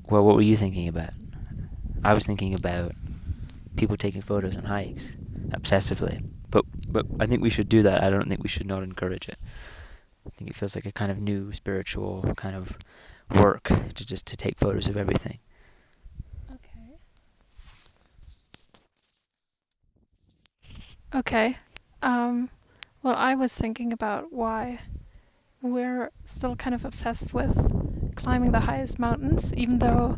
Well, what were you thinking about? I was thinking about people taking photos on hikes obsessively. But I think we should do that. I don't think we should not encourage it. I think it feels like a kind of new spiritual kind of work to take photos of everything. Okay. Okay. Well, I was thinking about why we're still kind of obsessed with climbing the highest mountains, even though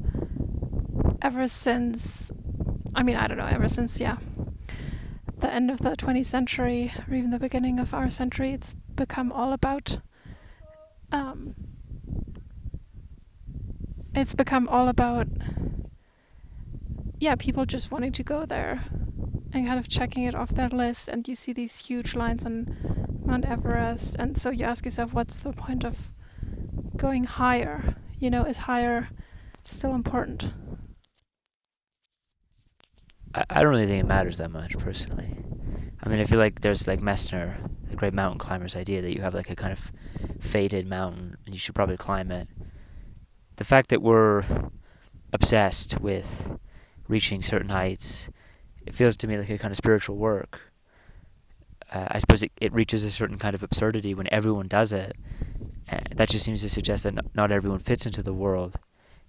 ever since, I don't know, ever since, the end of the 20th century, or even the beginning of our century, it's become all about, um, people just wanting to go there and kind of checking it off their list, and you see these huge lines on Mount Everest, and so you ask yourself, what's the point of going higher? Is higher still important? I don't really think it matters that much, personally. I mean, I feel like there's like Messner, the great mountain climber's idea that you have like a kind of fated mountain and you should probably climb it. The fact that we're obsessed with reaching certain heights, it feels to me like a kind of spiritual work. I suppose it reaches a certain kind of absurdity when everyone does it. That just seems to suggest that not everyone fits into the world.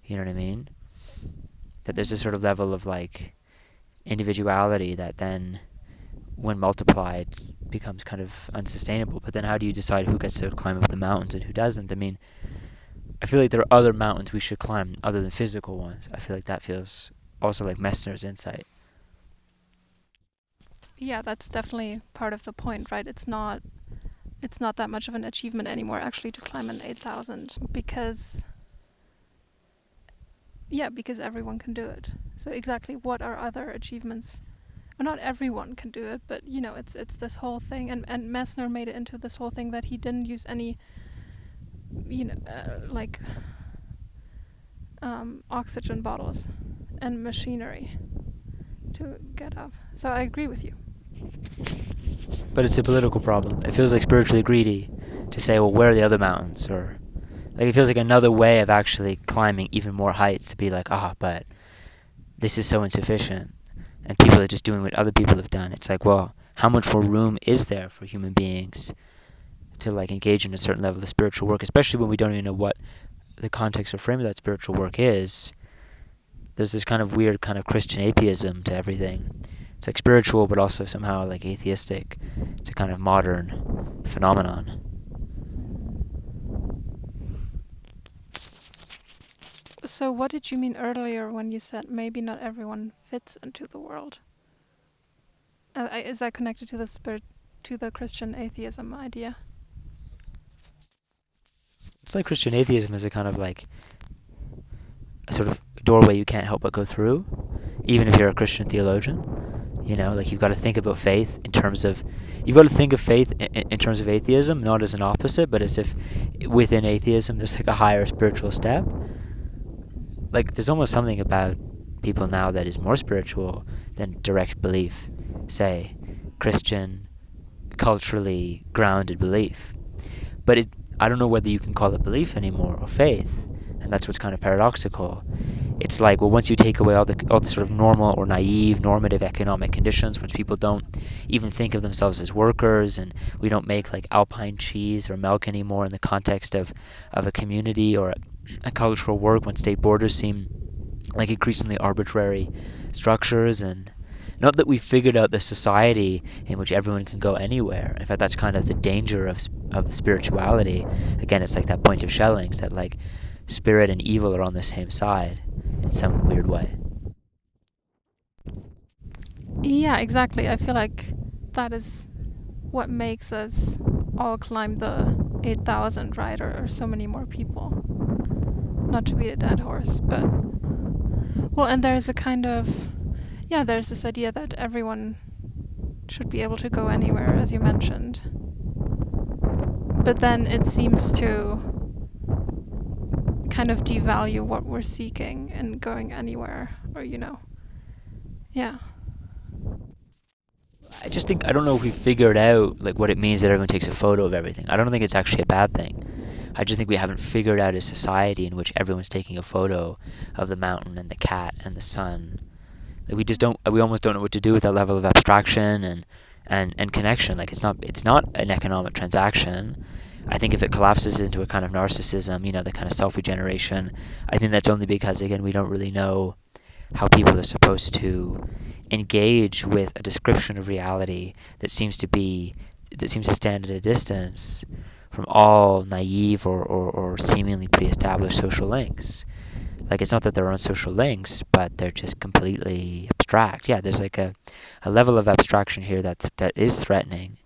You know what I mean? That there's a sort of level of like individuality that then, when multiplied, becomes kind of unsustainable. But then how do you decide who gets to climb up the mountains and who doesn't? I mean, I feel like there are other mountains we should climb other than physical ones. I feel like that feels also like Messner's insight. Yeah, that's definitely part of the point, right? It's not that much of an achievement anymore actually to climb an 8,000 because everyone can do it. So exactly what are other achievements? Well, not everyone can do it, but it's this whole thing, and Messner made it into this whole thing that he didn't use any oxygen bottles and machinery to get up. So I agree with you. But it's a political problem. It feels like spiritually greedy to say, well, where are the other mountains? Or like it feels like another way of actually climbing even more heights to be like, but this is so insufficient. And people are just doing what other people have done. It's like, well, how much more room is there for human beings to like engage in a certain level of spiritual work, especially when we don't even know what the context or frame of that spiritual work is. There's this kind of weird kind of Christian atheism to everything. It's like spiritual, but also somehow like atheistic. It's a kind of modern phenomenon. So what did you mean earlier when you said maybe not everyone fits into the world? Is that connected to the Christian atheism idea? It's like Christian atheism is a kind of like a sort of doorway you can't help but go through, even if you're a Christian theologian. Like you've got to think about faith in terms of, you've got to think of faith in terms of atheism, not as an opposite, but as if within atheism there's like a higher spiritual step. Like there's almost something about people now that is more spiritual than direct belief, say, Christian, culturally grounded belief. But I don't know whether you can call it belief anymore or faith, and that's what's kind of paradoxical. It's like, well, once you take away all the sort of normal or naive normative economic conditions, once people don't even think of themselves as workers, and we don't make like alpine cheese or milk anymore in the context of a community or a cultural work, when state borders seem like increasingly arbitrary structures, and not that we've figured out the society in which everyone can go anywhere. In fact, that's kind of the danger of spirituality. Again, it's like that point of Schelling's, that like spirit and evil are on the same side in some weird way. Yeah, exactly. I feel like that is what makes us all climb the 8,000, right? Or so many more people. Not to beat a dead horse, but... Well, and there's a kind of... Yeah, there's this idea that everyone should be able to go anywhere, as you mentioned. But then it seems to kind of devalue what we're seeking and going anywhere, or yeah. I just think, I don't know if we figured out like what it means that everyone takes a photo of everything. I don't think it's actually a bad thing. I just think we haven't figured out a society in which everyone's taking a photo of the mountain and the cat and the sun. Like we almost don't know what to do with that level of abstraction and connection. Like it's not an economic transaction. I think if it collapses into a kind of narcissism, the kind of self-regeneration, I think that's only because, again, we don't really know how people are supposed to engage with a description of reality that seems to stand at a distance from all naive or seemingly pre-established social links. Like, it's not that there aren't social links, but they're just completely abstract. Yeah, there's like a level of abstraction here that is threatening,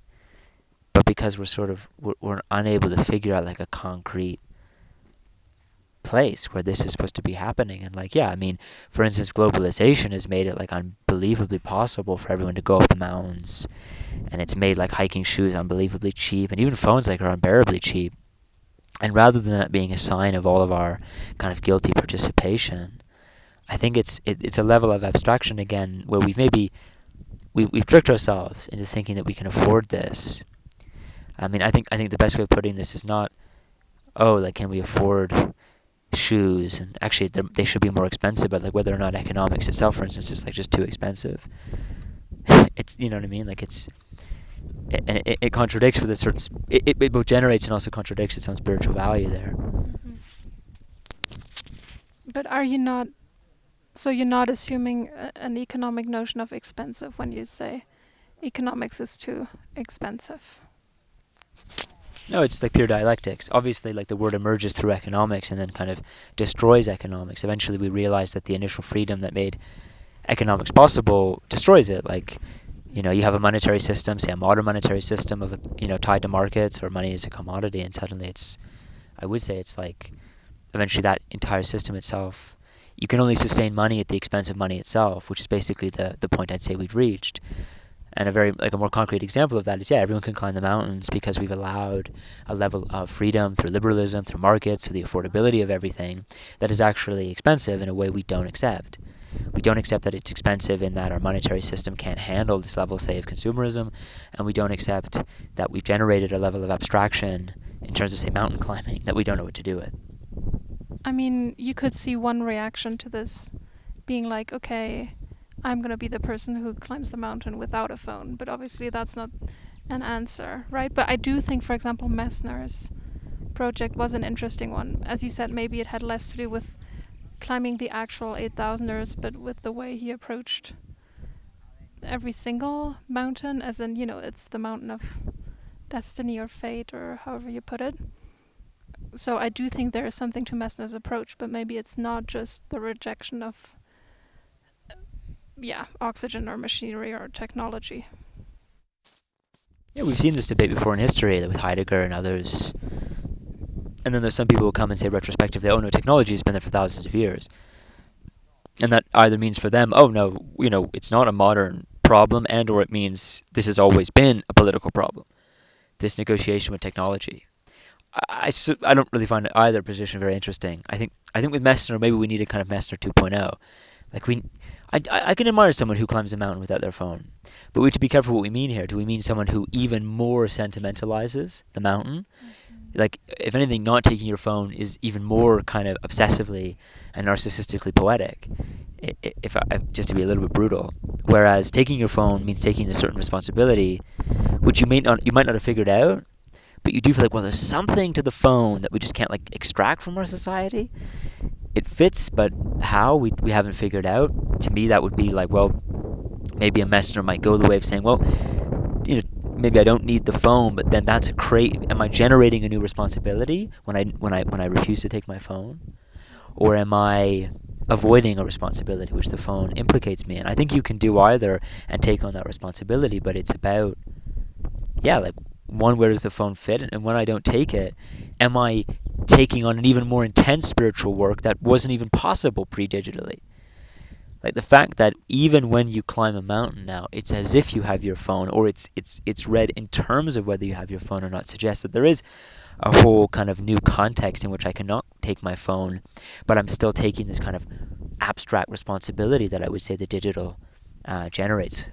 but because we're unable to figure out like a concrete place where this is supposed to be happening. And like, yeah, I mean, for instance, globalization has made it like unbelievably possible for everyone to go up the mountains, and it's made like hiking shoes unbelievably cheap, and even phones like are unbearably cheap. And rather than that being a sign of all of our kind of guilty participation, I think it's a level of abstraction again where we've tricked ourselves into thinking that we can afford this. I mean, I think the best way of putting this is not, oh, like, can we afford shoes? And actually, they should be more expensive, but like whether or not economics itself, for instance, is like just too expensive. It's, you know what I mean? Like it contradicts with a certain. It both generates and also contradicts its own spiritual value there. Mm-hmm. But are you not? So you're not assuming an economic notion of expensive when you say economics is too expensive? No, it's like pure dialectics. Obviously, like the word emerges through economics and then kind of destroys economics. Eventually, we realize that the initial freedom that made economics possible destroys it. Like, you have a monetary system, say a modern monetary system of tied to markets, or money is a commodity, and suddenly I would say it's like eventually that entire system itself. You can only sustain money at the expense of money itself, which is basically the point I'd say we've reached. And a more concrete example of that is, everyone can climb the mountains because we've allowed a level of freedom through liberalism, through markets, through the affordability of everything that is actually expensive in a way we don't accept. We don't accept that it's expensive in that our monetary system can't handle this level, say, of consumerism, and we don't accept that we've generated a level of abstraction in terms of, say, mountain climbing that we don't know what to do with. I mean, you could see one reaction to this being like, okay, I'm going to be the person who climbs the mountain without a phone. But obviously that's not an answer, right? But I do think, for example, Messner's project was an interesting one. As you said, maybe it had less to do with climbing the actual 8,000ers, but with the way he approached every single mountain, as in, it's the mountain of destiny or fate, or however you put it. So I do think there is something to Messner's approach, but maybe it's not just the rejection of oxygen or machinery or technology. Yeah, we've seen this debate before in history with Heidegger and others. And then there's some people who come and say retrospectively, oh no, technology has been there for thousands of years. And that either means for them, oh no, it's not a modern problem, and or it means this has always been a political problem, this negotiation with technology. I don't really find either position very interesting. I think with Messner, maybe we need a kind of Messner 2.0. Like I can admire someone who climbs a mountain without their phone, but we have to be careful what we mean here. Do we mean someone who even more sentimentalizes the mountain? Mm-hmm. Like, if anything, not taking your phone is even more kind of obsessively and narcissistically poetic, if just to be a little bit brutal. Whereas taking your phone means taking a certain responsibility, which you might not have figured out, but you do feel like, well, there's something to the phone that we just can't like extract from our society. It fits, but how we haven't figured out. To me, that would be like, well, maybe a Messner might go the way of saying, well, maybe I don't need the phone, but then that's am I generating a new responsibility when I refuse to take my phone, or am I avoiding a responsibility which the phone implicates me in? I think you can do either and take on that responsibility, but it's about like, one, where does the phone fit, and when I don't take it, am I taking on an even more intense spiritual work that wasn't even possible pre-digitally? Like the fact that even when you climb a mountain now, it's as if you have your phone, or it's read in terms of whether you have your phone or not, suggests that there is a whole kind of new context in which I cannot take my phone, but I'm still taking this kind of abstract responsibility that I would say the digital generates.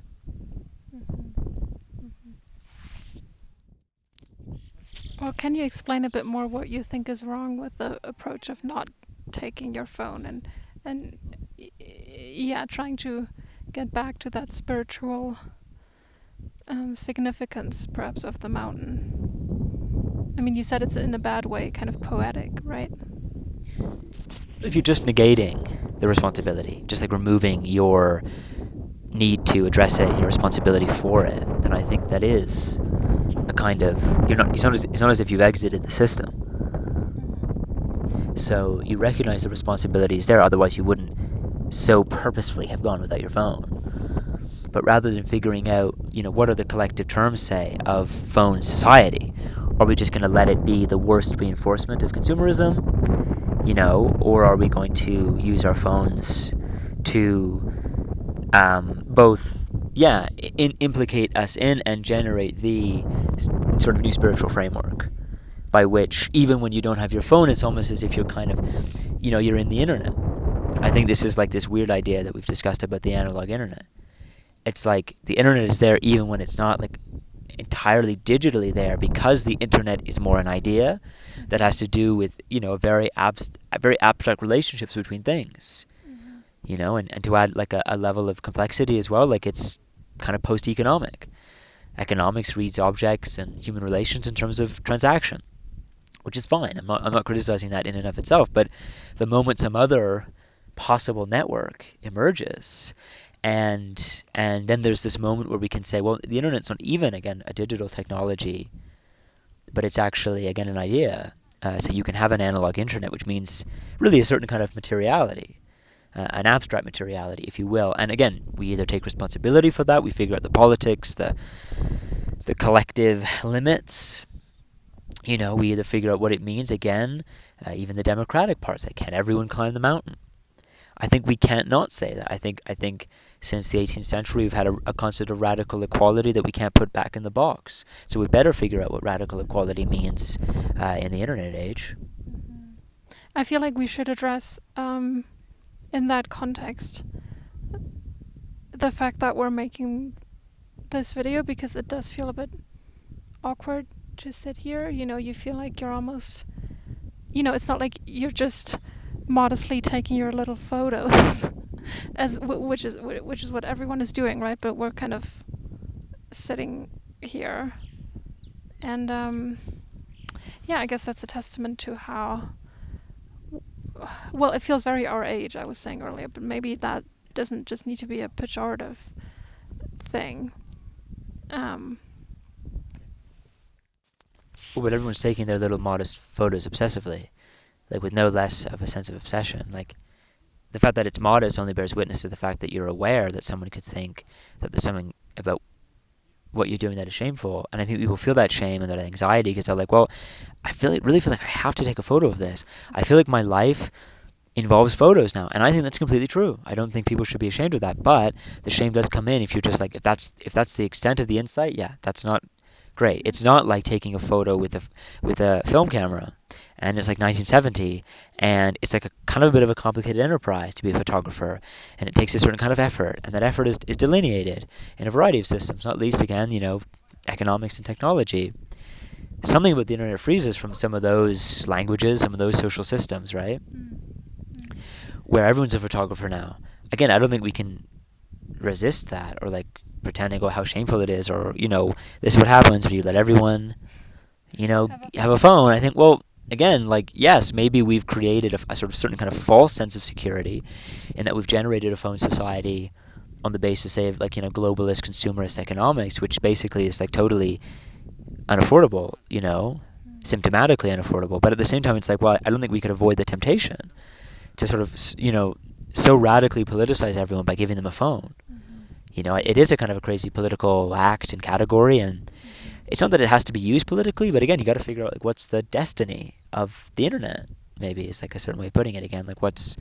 Well, can you explain a bit more what you think is wrong with the approach of not taking your phone and yeah, trying to get back to that spiritual significance, perhaps, of the mountain? I mean, you said it's in a bad way, kind of poetic, right? If you're just negating the responsibility, just like removing your need to address it, your responsibility for it, then I think that is a kind of it's not as if you've exited the system. So you recognize the responsibility is there, otherwise you wouldn't so purposefully have gone without your phone. But rather than figuring out, what are the collective terms, say, of phone society, are we just going to let it be the worst reinforcement of consumerism? Or are we going to use our phones to both, implicate us in and generate the sort of new spiritual framework by which, even when you don't have your phone, it's almost as if you're kind of, you're in the internet. I think this is like this weird idea that we've discussed about the analog internet. It's like the internet is there even when it's not like entirely digitally there, because the internet is more an idea that has to do with, very abstract relationships between things. And to add like a level of complexity as well, like it's kind of post-economic. Economics reads objects and human relations in terms of transaction, which is fine. I'm not criticizing that in and of itself, but the moment some other possible network emerges, and then there's this moment where we can say, well, the internet's not even, again, a digital technology, but it's actually, again, an idea. So you can have an analog internet, which means really a certain kind of materiality. An abstract materiality, if you will. And again, we either take responsibility for that, we figure out the politics, the collective limits. We either figure out what it means, again, even the democratic parts, like, can everyone climb the mountain? I think we can't not say that. I think since the 18th century we've had a concept of radical equality that we can't put back in the box. So we better figure out what radical equality means in the internet age. I feel like we should address in that context the fact that we're making this video, because it does feel a bit awkward to sit here. You feel like you're almost, it's not like you're just modestly taking your little photos which is what everyone is doing, right? But we're kind of sitting here, and I guess that's a testament to how well it feels very our age, I was saying earlier, but maybe that doesn't just need to be a pejorative thing. Well, but everyone's taking their little modest photos obsessively, like with no less of a sense of obsession. Like, the fact that it's modest only bears witness to the fact that you're aware that someone could think that there's something about what you're doing that is shameful. And I think people feel that shame and that anxiety because they're like, well, really feel like I have to take a photo of this. I feel like my life involves photos now, and I think that's completely true. I don't think people should be ashamed of that, but the shame does come in if you're just like, if that's the extent of the insight, that's not great. It's not like taking a photo with a film camera, and it's like 1970, and it's like a kind of a bit of a complicated enterprise to be a photographer, and it takes a certain kind of effort, and that effort is delineated in a variety of systems, not least, again, economics and technology. Something about the internet frees us from some of those languages, some of those social systems, right? Where everyone's a photographer now. Again, I don't think we can resist that, or like pretending, how shameful it is, or, this is what happens when you let everyone, have a phone. I think, well, again, like, yes, maybe we've created a sort of certain kind of false sense of security in that we've generated a phone society on the basis, say, of like, globalist consumerist economics, which basically is like totally unaffordable, symptomatically unaffordable. But at the same time, it's like, well, I don't think we could avoid the temptation to sort of, so radically politicize everyone by giving them a phone. It is a kind of a crazy political act and category, and it's not that it has to be used politically, but again, you got to figure out like what's the destiny of the internet. Maybe is like a certain way of putting it. Again, like what's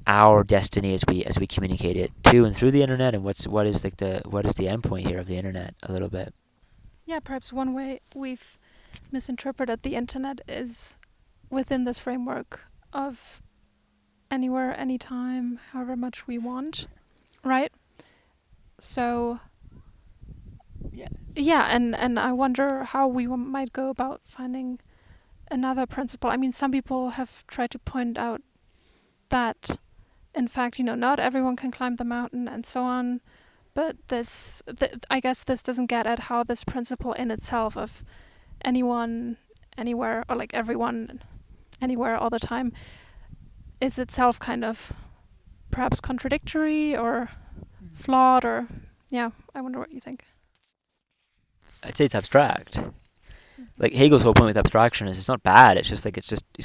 our destiny as we communicate it to and through the internet, and what is the end point here of the internet a little bit. Yeah, perhaps one way we've misinterpreted the internet is within this framework of anywhere, anytime, however much we want, right? So yeah, and I wonder how we might go about finding another principle. I mean, some people have tried to point out that, in fact, not everyone can climb the mountain and so on. But I guess this doesn't get at how this principle in itself of anyone, anywhere, or like everyone, anywhere, all the time, is itself kind of perhaps contradictory or flawed, or yeah. I wonder what you think. I'd say it's abstract. Like Hegel's whole point with abstraction is it's not bad. It's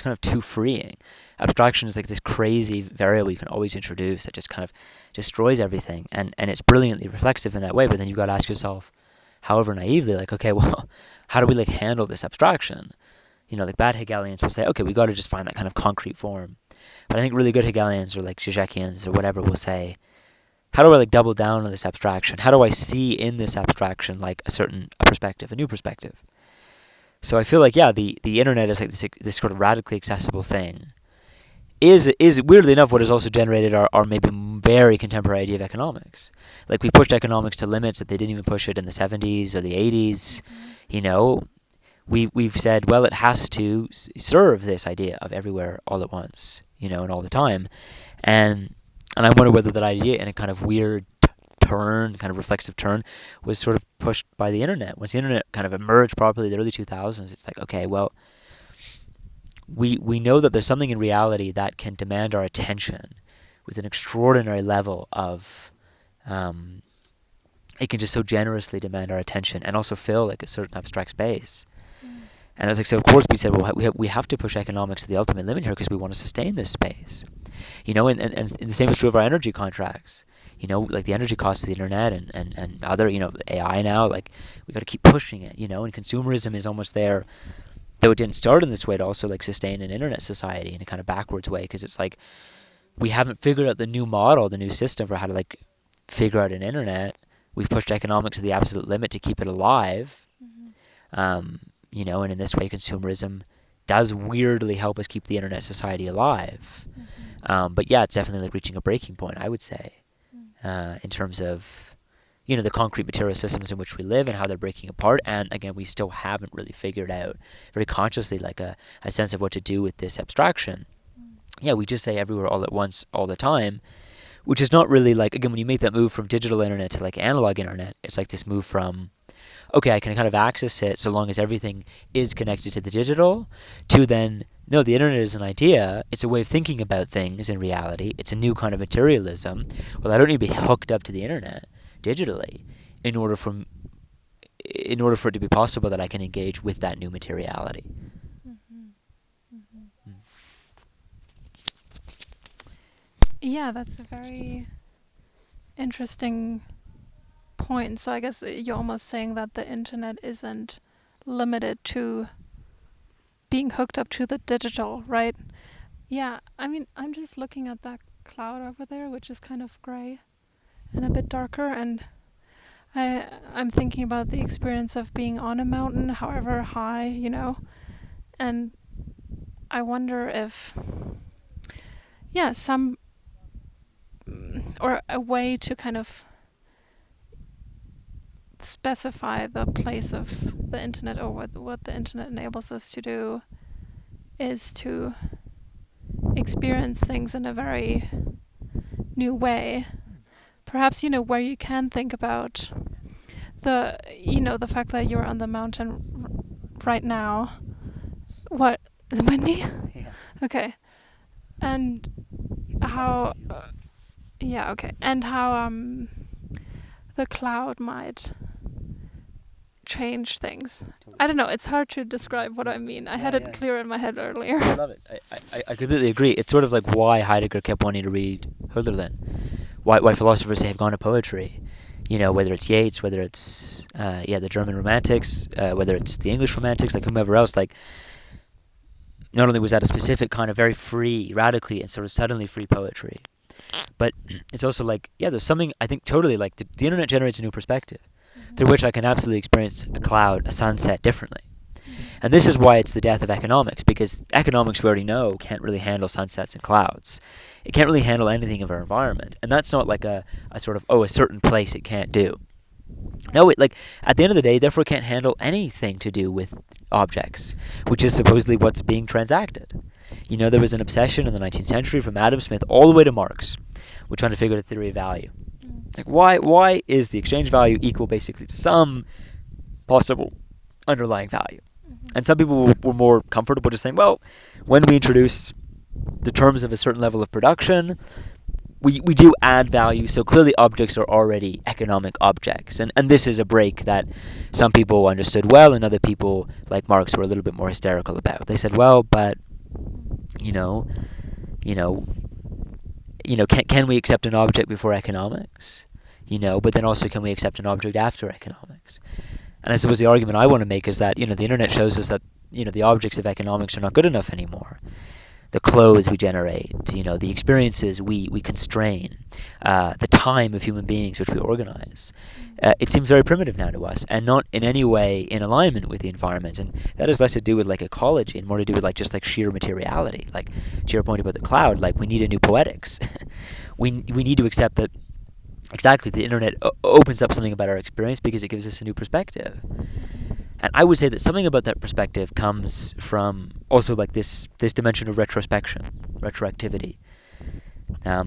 kind of too freeing. Abstraction is like this crazy variable you can always introduce that just kind of destroys everything, and it's brilliantly reflexive in that way. But then you've got to ask yourself, however naively, like, okay, well, how do we like handle this abstraction? Like bad Hegelians will say, okay, we got to just find that kind of concrete form. But I think really good Hegelians or like Zizekians or whatever will say, how do I like double down on this abstraction? How do I see in this abstraction like a perspective, a new perspective? So I feel like, yeah, the internet is like this sort of radically accessible thing. Is weirdly enough what has also generated our maybe very contemporary idea of economics. Like we pushed economics to limits that they didn't even push it in the 70s or the 80s. We've said, well, it has to serve this idea of everywhere all at once, and all the time. And I wonder whether that idea in a kind of weird turn, kind of reflexive turn, was sort of pushed by the internet. Once the internet kind of emerged properly in the early 2000s, it's like, okay, well, we know that there's something in reality that can demand our attention with an extraordinary level of, it can just so generously demand our attention and also fill like a certain abstract space. And I was like, so of course we said, well, we have to push economics to the ultimate limit here because we want to sustain this space. And the same is true of our energy contracts. Like the energy costs of the internet and other, AI now, like we got to keep pushing it, and consumerism is almost there. Though it didn't start in this way to also like sustain an internet society in a kind of backwards way, because it's like we haven't figured out the new model, the new system for how to like figure out an internet. We've pushed economics to the absolute limit to keep it alive. And in this way consumerism does weirdly help us keep the internet society alive. But yeah, it's definitely like reaching a breaking point, I would say, in terms of, the concrete material systems in which we live and how they're breaking apart. And again, we still haven't really figured out very consciously like a sense of what to do with this abstraction. Yeah, we just say everywhere all at once all the time, which is not really like, again, when you make that move from digital internet to like analog internet, it's like this move from, okay, I can kind of access it so long as everything is connected to the digital, to then, no, the internet is an idea. It's a way of thinking about things in reality. It's a new kind of materialism. Well, I don't need to be hooked up to the internet digitally in order for it to be possible that I can engage with that new materiality. Yeah, that's a very interesting point. So I guess you're almost saying that the internet isn't limited to being hooked up to the digital, right? Yeah, I mean, I'm just looking at that cloud over there, which is kind of gray and a bit darker, and I'm thinking about the experience of being on a mountain, however high, and I wonder if, some or a way to kind of specify the place of the internet, or what the internet enables us to do, is to experience things in a very new way. Perhaps, where you can think about the fact that you're on the mountain right now. What? Is it windy? Yeah. Okay. And how... okay. And how the cloud might change things. I don't know. It's hard to describe what I mean. I had it clear in my head earlier. I love it. I completely agree. It's sort of like why Heidegger kept wanting to read Hölderlin. Why philosophers have gone to poetry. Whether it's Yeats, whether it's the German Romantics, whether it's the English Romantics, like whomever else, like not only was that a specific kind of very free, radically and sort of suddenly free poetry, but it's also like, there's something, I think, totally like the internet generates a new perspective through which I can absolutely experience a cloud, a sunset differently. And this is why it's the death of economics, because economics, we already know, can't really handle sunsets and clouds. It can't really handle anything of our environment. And that's not like a sort of, a certain place it can't do. No, it, like, at the end of the day, therefore can't handle anything to do with objects, which is supposedly what's being transacted. There was an obsession in the 19th century from Adam Smith all the way to Marx. We're trying to figure out the theory of value. Like, why is the exchange value equal basically to some possible underlying value? And some people were more comfortable just saying, well, when we introduce the terms of a certain level of production, we do add value, so clearly objects are already economic objects. And this is a break that some people understood well, and other people, like Marx, were a little bit more hysterical about. They said, well, but, can we accept an object before economics? But then also, can we accept an object after economics? And I suppose the argument I want to make is that, the internet shows us that, the objects of economics are not good enough anymore. The clothes we generate, the experiences we constrain, the time of human beings which we organize. It seems very primitive now to us, and not in any way in alignment with the environment. And that has less to do with like ecology and more to do with just sheer materiality. Like, to your point about the cloud, we need a new poetics. we need to accept that exactly the internet opens up something about our experience because it gives us a new perspective. And I would say that something about that perspective comes from also this dimension of retrospection, retroactivity.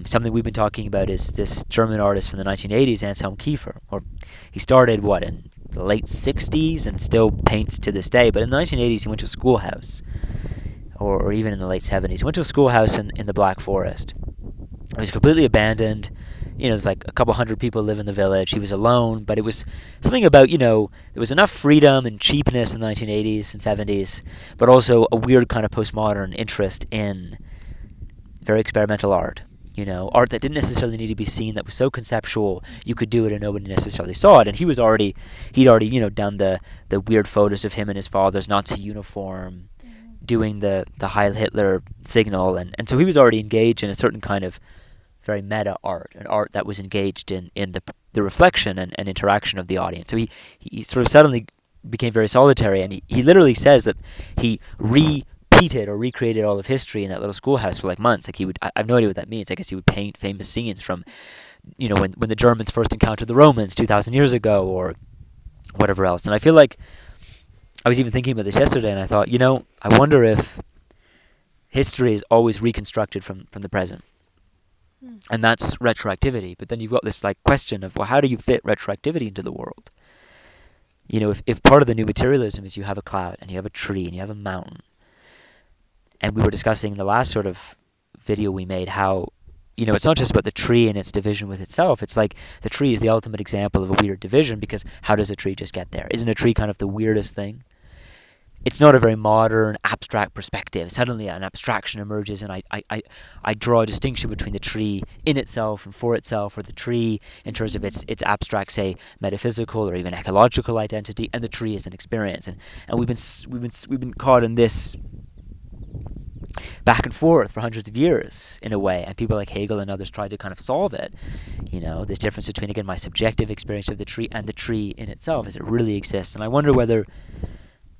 Something we've been talking about is this German artist from the 1980s, Anselm Kiefer. Or he started, in the late 60s and still paints to this day. But in the 1980s, he went to a schoolhouse. Or even in the late 70s. He went to a schoolhouse in the Black Forest. It was completely abandoned. There's a couple hundred people live in the village. He was alone, but it was something about, there was enough freedom and cheapness in the 1980s and 70s, but also a weird kind of postmodern interest in very experimental art. Art that didn't necessarily need to be seen, that was so conceptual you could do it and nobody necessarily saw it. And he'd already, done the weird photos of him in his father's Nazi uniform, doing the Heil Hitler signal, and so he was already engaged in a certain kind of very meta art, an art that was engaged in the reflection and interaction of the audience. So he sort of suddenly became very solitary, and he literally says that he repeated or recreated all of history in that little schoolhouse for months. He would, I have no idea what that means. I guess he would paint famous scenes from, when the Germans first encountered the Romans 2,000 years ago or whatever else. And I feel like I was even thinking about this yesterday, and I thought, I wonder if history is always reconstructed from the present. And that's retroactivity. But then you've got this question of, well, how do you fit retroactivity into the world? If part of the new materialism is you have a cloud and you have a tree and you have a mountain, and we were discussing in the last sort of video we made how, it's not just about the tree and its division with itself. It's the tree is the ultimate example of a weird division, because how does a tree just get there? Isn't a tree kind of the weirdest thing? It's not a very modern, abstract perspective. Suddenly an abstraction emerges, and I draw a distinction between the tree in itself and for itself, or the tree in terms of its abstract, say, metaphysical or even ecological identity, and the tree as an experience. And we've been caught in this back and forth for hundreds of years, in a way, and people like Hegel and others tried to kind of solve it. This difference between, again, my subjective experience of the tree and the tree in itself, as it really exists. And I wonder whether,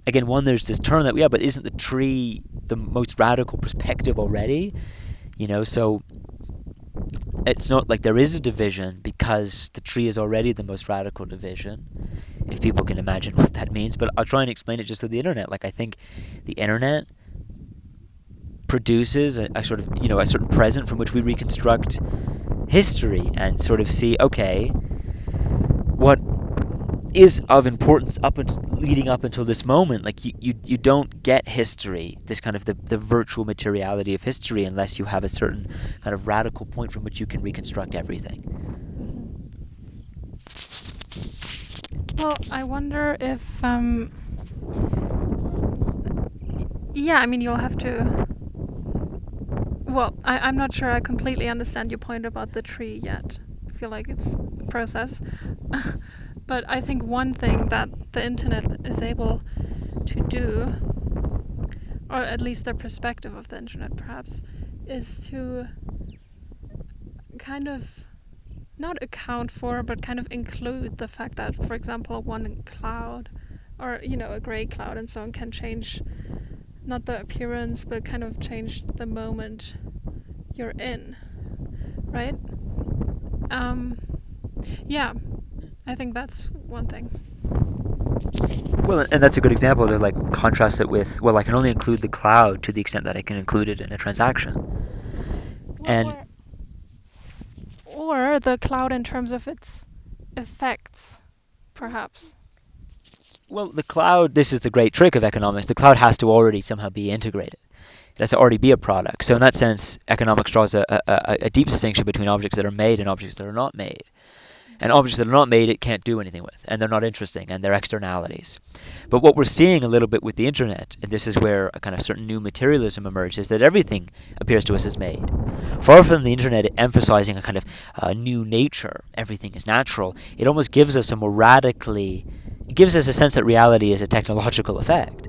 again, there's this term that we have, but isn't the tree the most radical perspective already? So it's not like there is a division because the tree is already the most radical division, if people can imagine what that means. But I'll try and explain it just through the internet. I think the internet produces a sort of, a certain present from which we reconstruct history and sort of see, okay, what is of importance leading up until this moment. You don't get history, this kind of the virtual materiality of history, unless you have a certain kind of radical point from which you can reconstruct everything. Well, I wonder if you'll have to. Well, I'm not sure I completely understand your point about the tree yet. I feel like it's a process. But I think one thing that the internet is able to do, or at least the perspective of the internet perhaps, is to kind of not account for, but kind of include the fact that, for example, one cloud, or a gray cloud and so on, can change not the appearance, but kind of change the moment you're in, right? Yeah. I think that's one thing. Well, and that's a good example to like contrast it with, well, I can only include the cloud to the extent that I can include it in a transaction. And or the cloud in terms of its effects, perhaps. well, the cloud, this is the great trick of economics. The cloud has to already somehow be integrated. It has to already be a product. So in that sense, economics draws a deep distinction between objects that are made and objects that are not made. And objects that are not made, it can't do anything with, and they're not interesting, and they're externalities. But what we're seeing a little bit with the internet, and this is where a kind of certain new materialism emerges, is that everything appears to us as made. Far from the internet emphasizing a kind of new nature, everything is natural, it almost gives us a more radically, it gives us a sense that reality is a technological effect.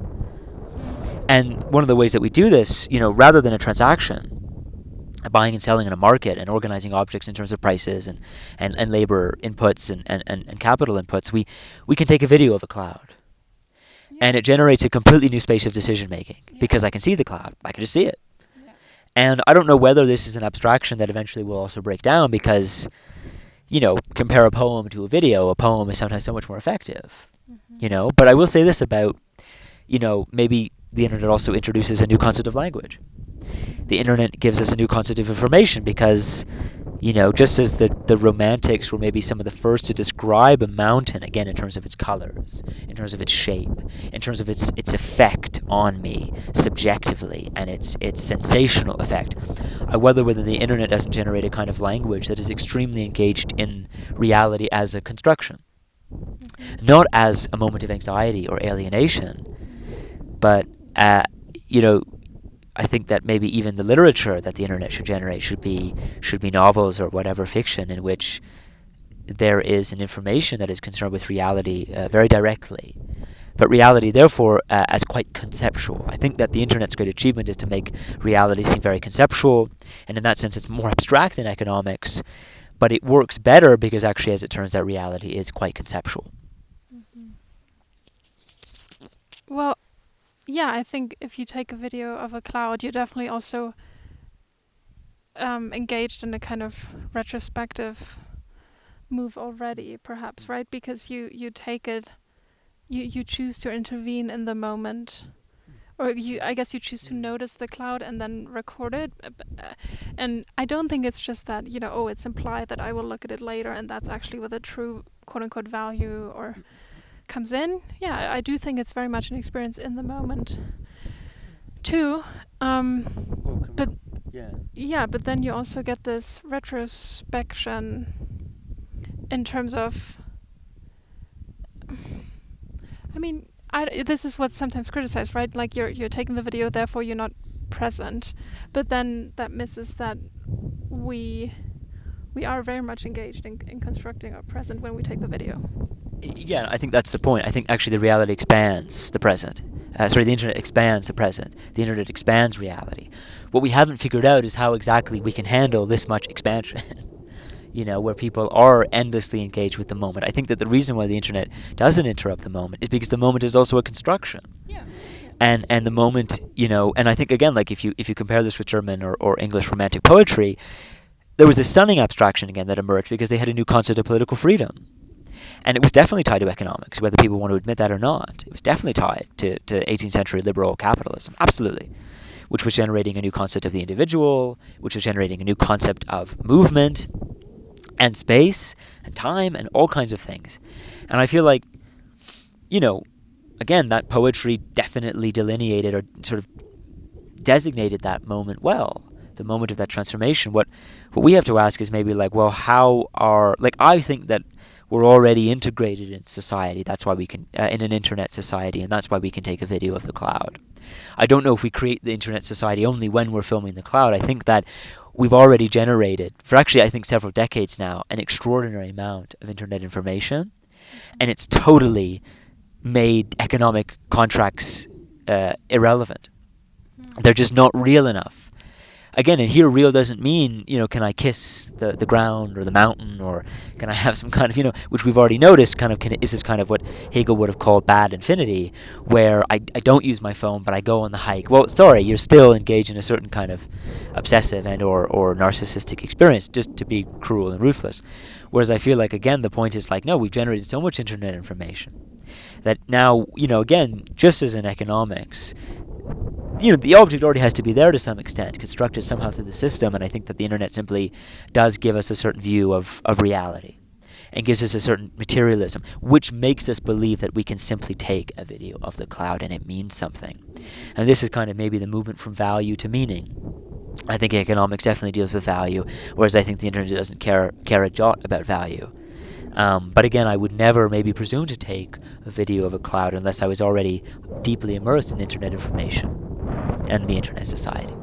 And one of the ways that we do this, rather than a transaction, buying and selling in a market and organizing objects in terms of prices and labor inputs and capital inputs, we can take a video of a cloud. Yeah. And it generates a completely new space of decision making because I can see the cloud. I can just see it. Yeah. And I don't know whether this is an abstraction that eventually will also break down because, compare a poem to a video. A poem is sometimes so much more effective, But I will say this about, maybe the internet also introduces a new concept of language. The internet gives us a new concept of information because, just as the Romantics were maybe some of the first to describe a mountain, again, in terms of its colors, in terms of its shape, in terms of its effect on me subjectively, and its sensational effect, I wonder whether the internet doesn't generate a kind of language that is extremely engaged in reality as a construction. Not as a moment of anxiety or alienation, but, I think that maybe even the literature that the internet should generate should be novels or whatever fiction in which there is an information that is concerned with reality very directly, but reality therefore as quite conceptual. I think that the internet's great achievement is to make reality seem very conceptual, and in that sense it's more abstract than economics, but it works better because actually, as it turns out, reality is quite conceptual. Mm-hmm. Well, yeah, I think if you take a video of a cloud, you're definitely also engaged in a kind of retrospective move already, perhaps, right? Because you take it, you choose to intervene in the moment, or I guess you choose to notice the cloud and then record it. And I don't think it's just that, it's implied that I will look at it later, and that's actually where the true quote-unquote value or comes in. Yeah, I do think it's very much an experience in the moment too. But then you also get this retrospection in terms of, this is what's sometimes criticized, right? Like you're taking the video, therefore you're not present. But then that misses that we are very much engaged in constructing our present when we take the video. Yeah, I think that's the point. I think actually the reality expands the present. The internet expands the present. The internet expands reality. What we haven't figured out is how exactly we can handle this much expansion, where people are endlessly engaged with the moment. I think that the reason why the internet doesn't interrupt the moment is because the moment is also a construction. Yeah. And the moment, and I think, again, like if you compare this with German or English Romantic poetry, there was a stunning abstraction, again, that emerged because they had a new concept of political freedom. And it was definitely tied to economics, whether people want to admit that or not. It was definitely tied to 18th century liberal capitalism, absolutely, which was generating a new concept of the individual, which was generating a new concept of movement and space and time and all kinds of things. And I feel like, again, that poetry definitely delineated or sort of designated that moment well, the moment of that transformation. What we have to ask is maybe like, well, I think that we're already integrated in society. That's why we can, in an internet society, and that's why we can take a video of the cloud. I don't know if we create the internet society only when we're filming the cloud. I think that we've already generated, for actually I think several decades now, an extraordinary amount of internet information, and it's totally made economic contracts irrelevant. They're just not real enough. again, and here real doesn't mean, can I kiss the ground or the mountain, or can I have some kind of, which we've already noticed kind of is this kind of what Hegel would have called bad infinity, where I don't use my phone but I go on the hike. Well, sorry, you're still engaged in a certain kind of obsessive and or narcissistic experience, just to be cruel and ruthless. Whereas I feel like, again, the point is like, no, we've generated so much internet information that now, again, just as in economics, the object already has to be there to some extent, constructed somehow through the system, and I think that the internet simply does give us a certain view of reality and gives us a certain materialism, which makes us believe that we can simply take a video of the cloud and it means something. And this is kind of maybe the movement from value to meaning. I think economics definitely deals with value, whereas I think the internet doesn't care a jot about value. But again, I would never maybe presume to take a video of a cloud unless I was already deeply immersed in internet information and the internet society.